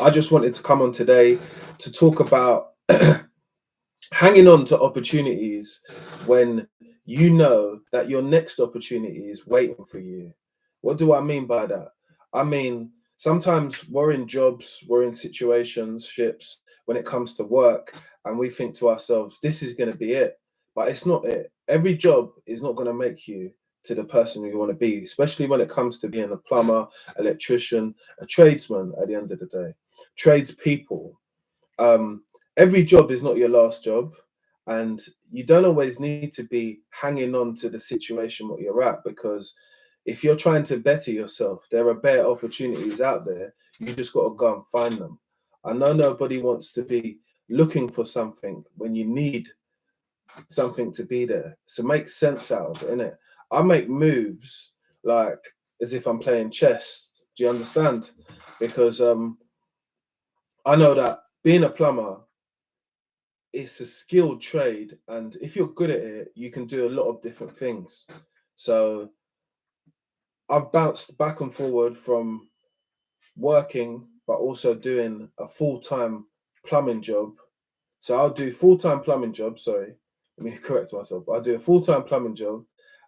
I just wanted to come on today to talk about hanging on to opportunities when you know that your next opportunity is waiting for you. What do I mean by that? I mean, sometimes we're in jobs, we're in situationships when it comes to work, and we think to ourselves, this is going to be it. But it's not it. Every job is not going to make you to the person you want to be, especially when it comes to being a plumber, electrician, a tradesman at the end of the day. Tradespeople. Um, every job is not your last job, and you don't always need to be hanging on to the situation what you're at, because if you're trying to better yourself, there are better opportunities out there. You just got to go and find them. I know nobody wants to be looking for something when you need something to be there. So make sense out of it, innit? I make moves like as if I'm playing chess. Do you understand? Because I know that being a plumber, it's a skilled trade, and if you're good at it, you can do a lot of different things. So I've bounced back and forward from working, but also doing a full-time plumbing job. So I'll do full-time plumbing job. Sorry, let me correct myself. I'll do a full-time plumbing job,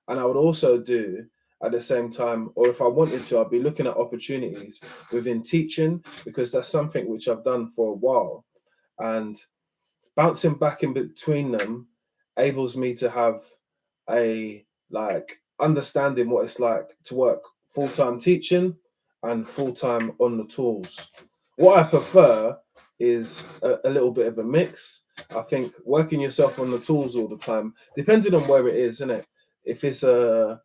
and I would also do at the same time, or if I wanted to, I'd be looking at opportunities within teaching, because that's something which I've done for a while, and bouncing back in between them enables me to have a like understanding what it's like to work full-time teaching and full-time on the tools. What I prefer is a little bit of a mix. I think working yourself on the tools all the time, depending on where it is, isn't it? If it's a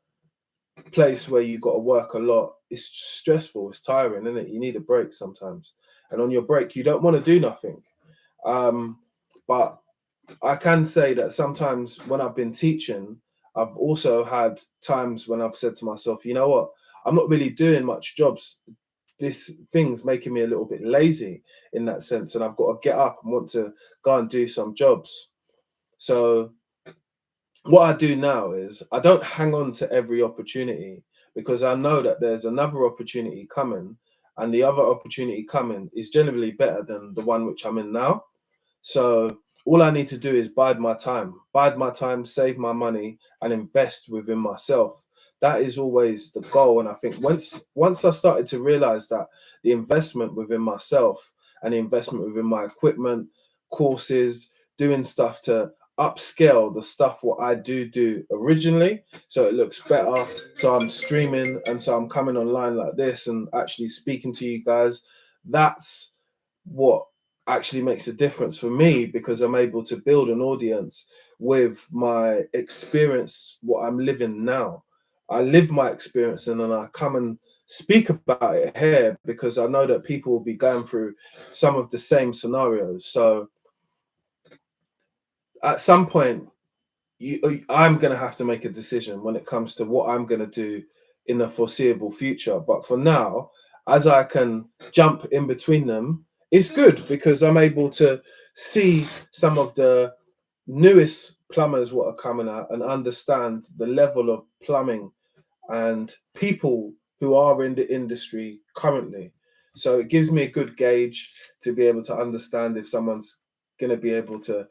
place where you got to work a lot, it's stressful, it's tiring, isn't it? You need a break sometimes. And on your break, you don't want to do nothing. But I can say that sometimes when I've been teaching, I've also had times when I've said to myself, you know what, I'm not really doing much jobs. This thing's making me a little bit lazy in that sense, and I've got to get up and want to go and do some jobs. So what I do now is I don't hang on to every opportunity, because I know that there's another opportunity coming, and the other opportunity coming is generally better than the one which I'm in now. So all I need to do is bide my time, save my money, and invest within myself. That is always the goal. And I think once I started to realize that the investment within myself and the investment within my equipment, courses, doing stuff to upscale the stuff what I do originally, so it looks better. So I'm streaming, and so I'm coming online like this and actually speaking to you guys. That's what actually makes a difference for me, because I'm able to build an audience with my experience, what I'm living now. I live my experience, and then I come and speak about it here, because I know that people will be going through some of the same scenarios. So at some point, I'm going to have to make a decision when it comes to what I'm going to do in the foreseeable future. But for now, as I can jump in between them, it's good, because I'm able to see some of the newest plumbers what are coming out and understand the level of plumbing and people who are in the industry currently. So it gives me a good gauge to be able to understand if someone's going to be able to,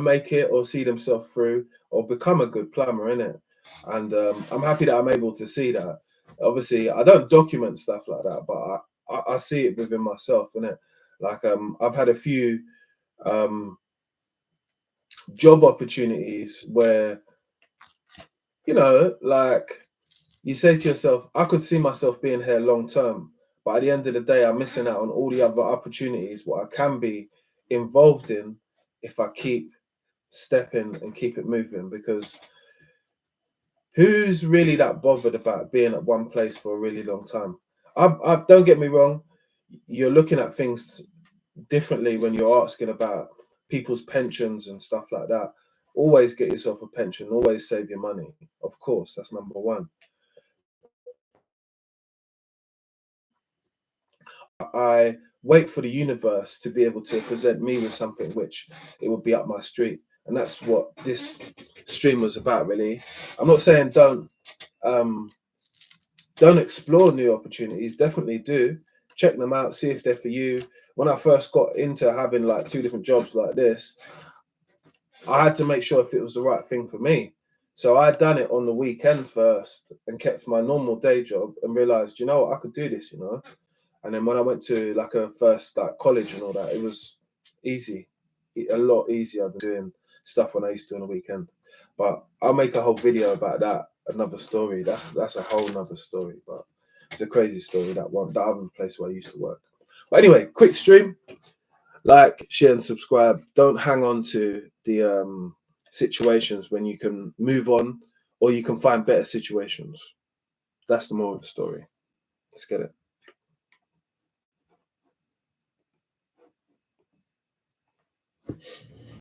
make it or see themselves through or become a good plumber, in it. And I'm happy that I'm able to see that. Obviously, I don't document stuff like that, but I see it within myself, innit? Like I've had a few job opportunities where, like you say to yourself, I could see myself being here long term, but at the end of the day, I'm missing out on all the other opportunities what I can be involved in if I keep stepping and keep it moving. Because who's really that bothered about being at one place for a really long time? I don't get me wrong, you're looking at things differently when you're asking about people's pensions and stuff like that. Always get yourself a pension, always save your money. Of course, that's number one. I wait for the universe to be able to present me with something which it would be up my street. And that's what this stream was about, really. I'm not saying don't explore new opportunities, definitely do. check them out, see if they're for you. When I first got into having like 2 different jobs like this, I had to make sure if it was the right thing for me. So I done it on the weekend first and kept my normal day job and realized, you know what, I could do this, you know. And then when I went to like a first like college and all that, it was easy, a lot easier than doing stuff when I used to on the weekend. But I'll make a whole video about that, another story. That's a whole nother story, but it's a crazy story, that other place where I used to work. But anyway, quick stream. Like, share, and subscribe. Don't hang on to the situations when you can move on, or you can find better situations. That's the moral of the story. Let's get it.